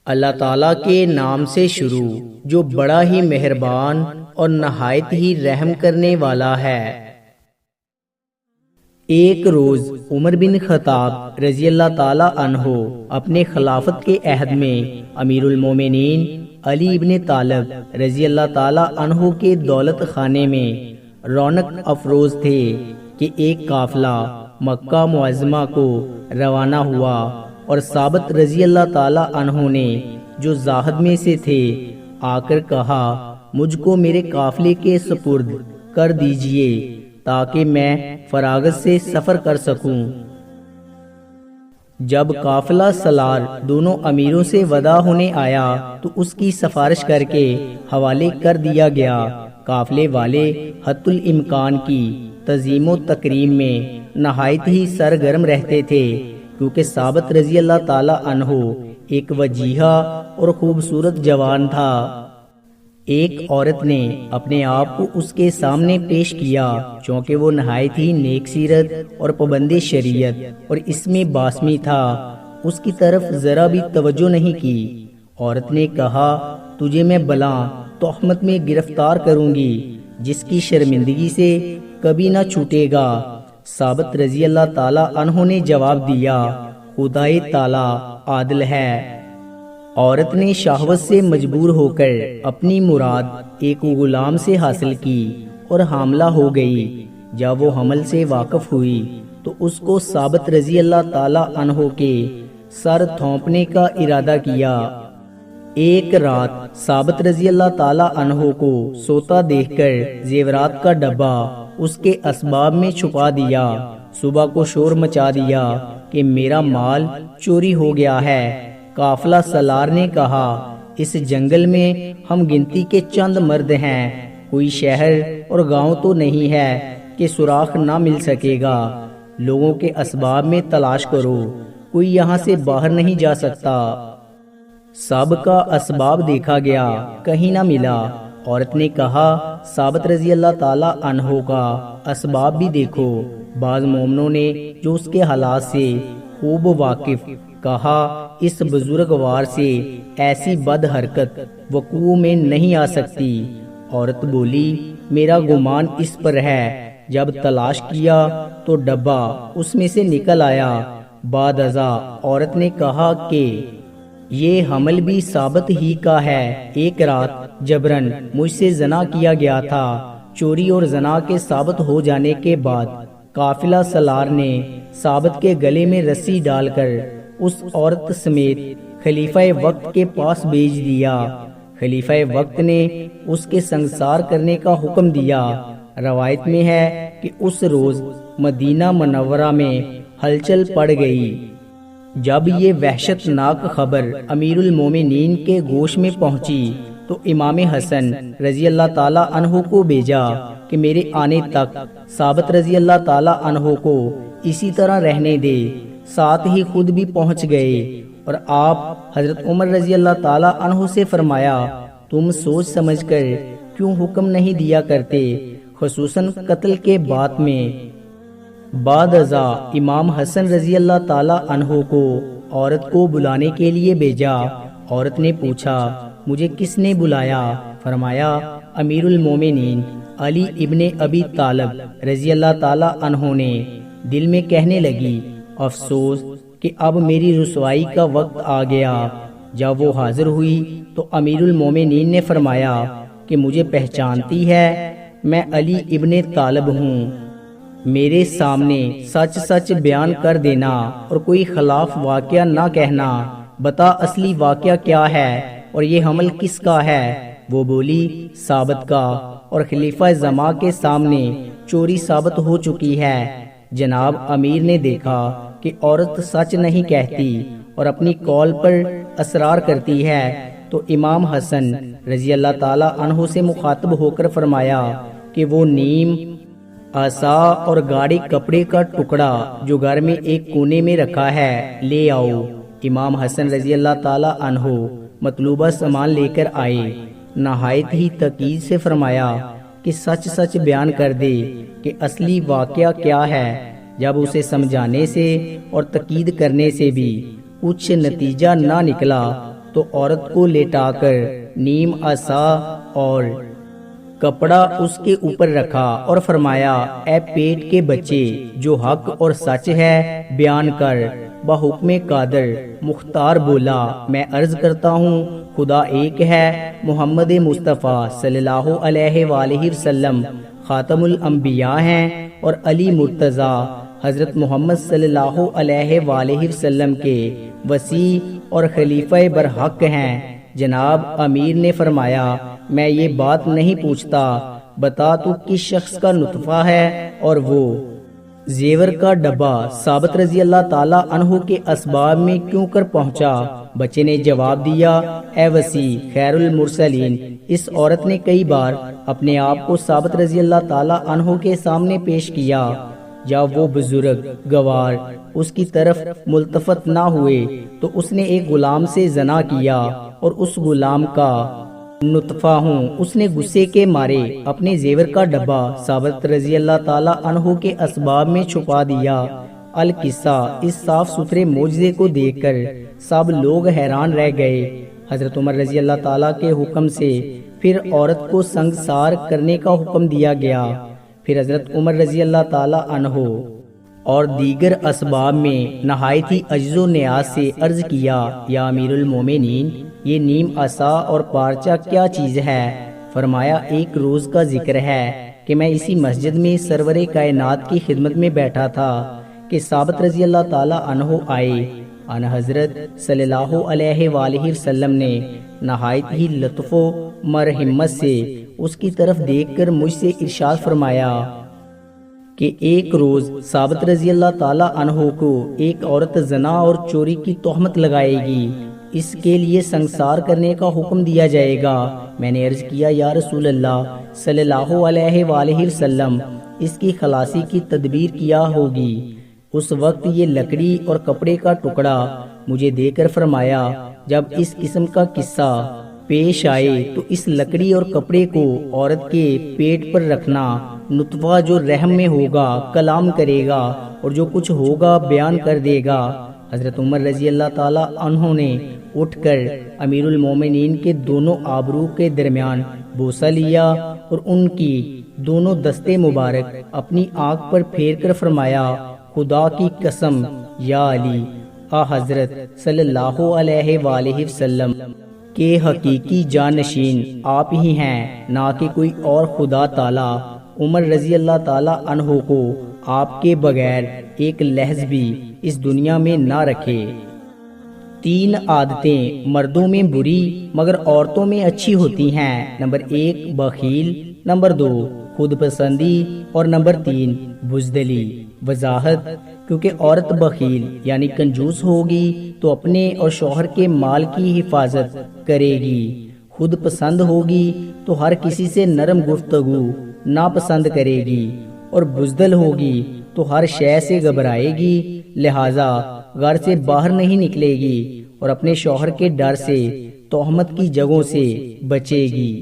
اللہ تعالیٰ کے نام سے شروع جو بڑا ہی مہربان اور نہایت ہی رحم کرنے والا ہے۔ ایک روز عمر بن خطاب رضی اللہ تعالیٰ عنہ اپنے خلافت کے عہد میں امیر المومنین علی ابن طالب رضی اللہ تعالیٰ عنہ کے دولت خانے میں رونق افروز تھے کہ ایک قافلہ مکہ معظمہ کو روانہ ہوا اور ثابت رضی اللہ تعالیٰ عنہ نے جو زاہد میں سے تھے آ کر کہا مجھ کو میرے قافلے کے سپرد کر دیجئے تاکہ میں فراغت سے سفر کر سکوں۔ جب قافلہ سالار دونوں امیروں سے وداع ہونے آیا تو اس کی سفارش کر کے حوالے کر دیا گیا۔ قافلے والے حت الامکان کی تعظیم و تکریم میں نہایت ہی سرگرم رہتے تھے کیونکہ ثابت رضی اللہ تعالیٰ عنہ ایک وجیحہ اور خوبصورت جوان تھا۔ ایک عورت نے اپنے آپ کو اس کے سامنے پیش کیا چونکہ وہ نہایت ہی نیک سیرت اور پابند شریعت اور اس میں باسمی تھا، اس کی طرف ذرا بھی توجہ نہیں کی۔ عورت نے کہا تجھے میں بلا تہمت میں گرفتار کروں گی جس کی شرمندگی سے کبھی نہ چھوٹے گا۔ ثابت رضی اللہ تعالیٰ عنہ نے جواب دیا خدائے تعالیٰ عادل ہے۔ عورت نے شہوت سے مجبور ہو کر اپنی مراد ایک غلام سے حاصل کی اور حاملہ ہو گئی۔ جب وہ حمل سے واقف ہوئی تو اس کو ثابت رضی اللہ تعالیٰ عنہ کے سر تھونپنے کا ارادہ کیا۔ ایک رات ثابت رضی اللہ تعالیٰ عنہ کو سوتا دیکھ کر زیورات کا ڈبہ اس کے اسباب میں چھپا دیا۔ صبح کو شور مچا دیا کہ میرا مال چوری ہو گیا ہے۔ قافلہ سالار نے کہا اس جنگل میں ہم گنتی کے چند مرد ہیں، کوئی شہر اور گاؤں تو نہیں ہے کہ سوراخ نہ مل سکے گا۔ لوگوں کے اسباب میں تلاش کرو، کوئی یہاں سے باہر نہیں جا سکتا۔ سب کا اسباب دیکھا گیا، کہیں نہ ملا۔ عورت نے کہا ثابت رضی اللہ تعالیٰ عنہ کا اسباب بھی دیکھو۔ بعض مومنوں نے جو اس کے حالات سے خوب واقف کہا اس بزرگوار سے ایسی بد حرکت وقوع میں نہیں آ سکتی۔ عورت بولی میرا گمان اس پر ہے۔ جب تلاش کیا تو ڈبہ اس میں سے نکل آیا۔ بعد ازاں عورت نے کہا کہ یہ حمل بھی ثابت ہی کا ہے۔ ایک رات جبرن مجھ سے زنا کیا گیا تھا۔ چوری اور زنا کے ثابت ہو جانے کے بعد قافلہ سالار نے ثابت کے گلے میں رسی ڈال کر اس عورت سمیت خلیفہ وقت کے پاس بھیج دیا۔ خلیفہ وقت نے اس کے سنگسار کرنے کا حکم دیا۔ روایت میں ہے کہ اس روز مدینہ منورہ میں ہلچل پڑ گئی۔ جب یہ وحشت ناک خبر امیر المومنین کے گوش میں پہنچی تو امام حسن رضی اللہ تعالیٰ عنہ کو بھیجا کہ میرے آنے تک ثابت رضی اللہ تعالیٰ عنہ کو اسی طرح رہنے دے۔ ساتھ ہی خود بھی پہنچ گئے اور آپ حضرت عمر رضی اللہ تعالیٰ عنہ سے فرمایا تم سوچ سمجھ کر کیوں حکم نہیں دیا کرتے، خصوصاً قتل کے بات میں۔ بعد ازاں امام حسن رضی اللہ تعالیٰ عنہ کو عورت کو بلانے کے لیے بھیجا۔ عورت نے پوچھا مجھے کس نے بلایا؟ فرمایا امیر المومنین علی ابن ابی طالب رضی اللہ تعالیٰ عنہ نے۔ دل میں کہنے لگی افسوس کہ اب میری رسوائی کا وقت آ گیا۔ جب وہ حاضر ہوئی تو امیر المومنین نے فرمایا کہ مجھے پہچانتی ہے، میں علی ابن طالب ہوں، میرے سامنے سچ سچ بیان کر دینا اور کوئی خلاف واقعہ نہ کہنا۔ بتا اصلی واقعہ کیا ہے اور یہ حمل کس کا ہے؟ وہ بولی ثابت کا، اور خلیفہ زماں کے سامنے چوری ثابت ہو چکی ہے۔ جناب امیر نے دیکھا کہ عورت سچ نہیں کہتی اور اپنی قول پر اصرار کرتی ہے تو امام حسن رضی اللہ تعالیٰ عنہ سے مخاطب ہو کر فرمایا کہ وہ نیم عصا اور گاڑی کپڑے کا ٹکڑا جو گھر میں ایک کونے میں رکھا ہے لے آؤ۔ امام حسن رضی اللہ تعالیٰ عنہ مطلوبہ سامان لے کر آئے۔ نہایت ہی تاکید سے فرمایا کہ سچ سچ بیان کر دے کہ اصلی واقعہ کیا ہے۔ جب اسے سمجھانے سے اور تاکید کرنے سے بھی کچھ نتیجہ نہ نکلا تو عورت کو لیٹا کر نیم عصا اور کپڑا اس کے اوپر رکھا اور فرمایا اے پیٹ کے بچے، جو حق اور سچ ہے بیان کر۔ بحکم قادر مختار بولا میں عرض کرتا ہوں خدا ایک ہے، محمد مصطفیٰ صلی اللہ علیہ وآلہ وسلم خاتم الانبیاء ہیں اور علی مرتضیٰ حضرت محمد صلی اللہ علیہ وآلہ وسلم کے وصی اور خلیفہ برحق ہیں۔ جناب امیر نے فرمایا میں یہ بات نہیں پوچھتا، بتا تو کس شخص کا نطفہ ہے اور وہ زیور کا ڈبہ ثابت رضی اللہ تعالی عنہ کے اسباب میں کیوں کر پہنچا؟ بچے نے جواب دیا اے وصی خیر المرسلین، اس عورت نے کئی بار اپنے آپ کو ثابت رضی اللہ تعالی عنہ کے سامنے پیش کیا، جب وہ بزرگ گوار اس کی طرف ملتفت نہ ہوئے تو اس نے ایک غلام سے زنا کیا اور اس غلام کا نطفہ ہوں۔ اس نے غصے کے مارے اپنے زیور کا ڈبہ ثابت رضی اللہ تعالی عنہ کے اسباب میں چھپا دیا۔ القصہ اس صاف ستھرے معجزے کو دیکھ کر سب لوگ حیران رہ گئے۔ حضرت عمر رضی اللہ تعالیٰ کے حکم سے پھر عورت کو سنگسار کرنے کا حکم دیا گیا۔ پھر حضرت عمر رضی اللہ تعالیٰ عنہ اور دیگر اسباب میں نہایت ہی عجز و نیاز سے عرض کیا یا امیر المومنین، یہ نیم عصا اور پارچہ کیا چیز ہے؟ فرمایا ایک روز کا ذکر ہے کہ میں اسی مسجد میں سرور کائنات کی خدمت میں بیٹھا تھا کہ ثابت رضی اللہ تعالی عنہ آئے۔ ان حضرت صلی اللہ علیہ وآلہ وسلم نے نہایت ہی لطف و مرحمت سے اس کی طرف دیکھ کر مجھ سے ارشاد فرمایا کہ ایک روز ثابت رضی اللہ تعالی عنہ کو ایک عورت زنا اور چوری کی تہمت لگائے گی، اس کے لیے سنگسار کرنے کا حکم دیا جائے گا۔ میں نے عرض کیا یا رسول اللہ صلی اللہ علیہ وآلہ وسلم، اس کی خلاصی کی تدبیر کیا ہوگی؟ اس وقت یہ لکڑی اور کپڑے کا ٹکڑا مجھے دے کر فرمایا جب اس قسم کا قصہ پیش آئے تو اس لکڑی اور کپڑے کو عورت کے پیٹ پر رکھنا، نطفہ جو رحم میں ہوگا کلام کرے گا اور جو کچھ ہوگا بیان کر دے گا۔ حضرت عمر رضی اللہ تعالی عنہ نے اٹھ کر امیر المومنین کے دونوں آبرو کے درمیان بوسہ لیا اور ان کی دونوں دستے مبارک اپنی آنکھ پر پھیر کر فرمایا خدا کی قسم یا علی، حضرت صلی اللہ علیہ وآلہ وسلم کہ حقیقی جانشین آپ ہی ہیں، نہ کہ کوئی اور خدا تعالی۔ عمر رضی اللہ تعالی عنہ کو آپ کے بغیر ایک لحظ بھی اس دنیا میں نہ رکھے۔ 3 عادتیں مردوں میں بری مگر عورتوں میں اچھی ہوتی ہیں۔ نمبر 1 بخیل، نمبر 2 خود پسندی اور نمبر 3 بزدلی۔ وضاحت، کیونکہ عورت بخیل یعنی کنجوس ہوگی تو اپنے اور شوہر کے مال کی حفاظت کرے گی، خود پسند ہوگی تو ہر کسی سے نرم گفتگو ناپسند کرے گی، اور بزدل ہوگی تو ہر شے سے گھبرائے گی، لہذا گھر سے باہر نہیں نکلے گی اور اپنے شوہر کے ڈر سے تہمت کی جگہوں سے بچے گی۔